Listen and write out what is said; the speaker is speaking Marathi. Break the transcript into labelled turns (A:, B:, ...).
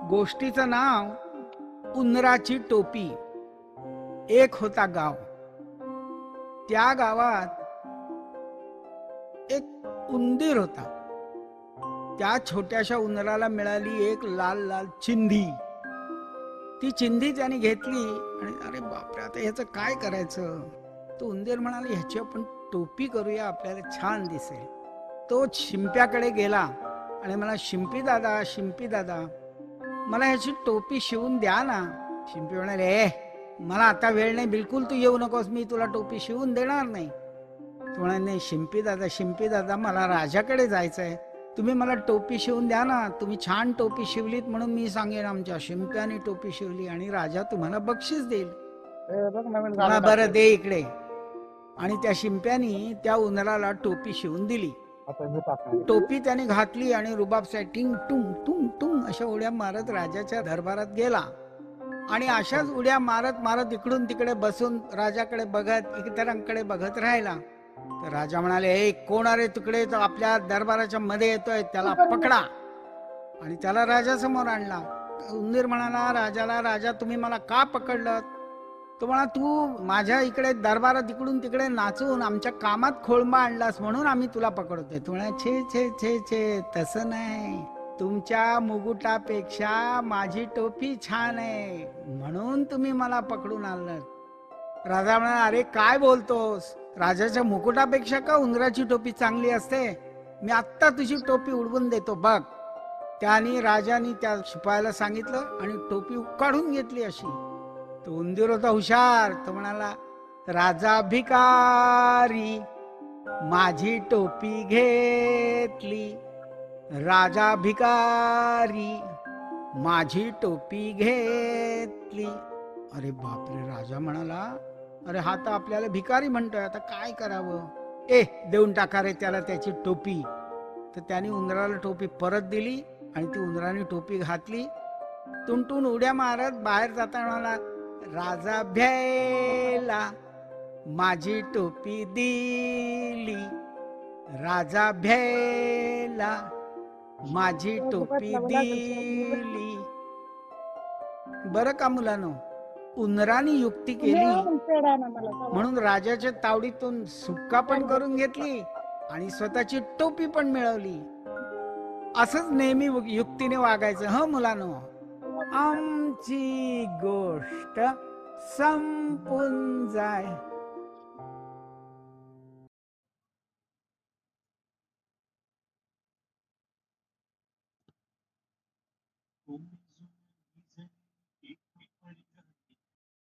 A: गोष्टीचं नाव उंदराची टोपी. एक होता गाव. त्या गावात एक उंदीर होता. त्या छोट्याशा उंदराला मिळाली एक लाल लाल चिंधी. ती चिंधी त्याने घेतली आणि अरे बापरे, आता ह्याचं काय करायचं. तो उंदीर म्हणाला, ह्याची आपण टोपी करूया, आपल्याला छान दिसेल. तो शिंप्याकडे गेला आणि मला, शिंपी दादा, शिंपी दादा, मला ह्याची टोपी शिवून द्या ना. शिंपी म्हणाले, मला आता वेळ नाही, बिलकुल तू येऊ नकोस, मी तुला टोपी शिवून देणार नाही. तो म्हणाले, नाही शिंपी दादा, शिंपी दादा, मला राजाकडे जायचंय, तुम्ही मला टोपी शिवून द्या ना. तुम्ही छान टोपी शिवलीत म्हणून मी सांगेन आमच्या शिंप्याने टोपी शिवली आणि राजा तुम्हाला बक्षीस देईल. बरं दे इकडे. आणि त्या शिंप्यानी त्या उंदराला टोपी शिवून दिली. टोपी त्याने घातली आणि रुबाब टिंग टुंग टुंग टुंग अशा उड्या मारत राजाच्या दरबारात गेला. आणि अशाच उड्या मारत मारत इकडून तिकडे बसून राजाकडे बघत, इतरांकडे बघत राहिला. तर राजा म्हणाले, कोण अरे तिकडे, तो आपल्या दरबाराच्या मध्ये येतोय, त्याला पकडा. आणि त्याला राजासमोर आणला. उंदीर म्हणाला राजाला, राजा तुम्ही मला का पकडलं. तो म्हणा, तू माझ्या इकडे दरबारात इकडून तिकडे नाचून आमच्या कामात खोळंबा आणलास म्हणून आम्ही तुला पकडतोय. तू म्हणा, छे छे छे छे, तसं नाही, तुमच्या मुकुटापेक्षा माझी टोपी छान आहे म्हणून तुम्ही मला पकडून आणलं. राजा म्हणा, अरे काय बोलतोस, राजाच्या मुकुटापेक्षा का उंदराची टोपी चांगली असते. मी आत्ता तुझी टोपी उडवून देतो बघ. त्याने राजाने त्या शिपायाला सांगितलं आणि टोपी काढून घेतली अशी. तो उंदीर होता हुशार. तो म्हणाला, राजा भिकारी, माझी टोपी घेतली. राजा भिकारी, माझी टोपी घेतली. अरे बापरे, राजा म्हणाला, अरे हा तर आपल्याला भिकारी म्हणतोय, आता काय करावं. देऊन टाका रे त्याला त्याची टोपी. तर त्याने उंदराला टोपी परत दिली आणि ती उंदराने टोपी घातली. तुंटून उड्या मारत बाहेर जाताना म्हणाला, राजा भ्यायला, माझी टोपी दिली. राजा भ्यायला, माझी टोपी दिली. बरं का मुलांनो, उंदराने युक्ती केली म्हणून राजाच्या तावडीतून सुटका पण करून घेतली आणि स्वतःची टोपी पण मिळवली. असंच नेहमी युक्तीने वागायचं ह मुलांनो. आमची गोष्ट संपून जाय.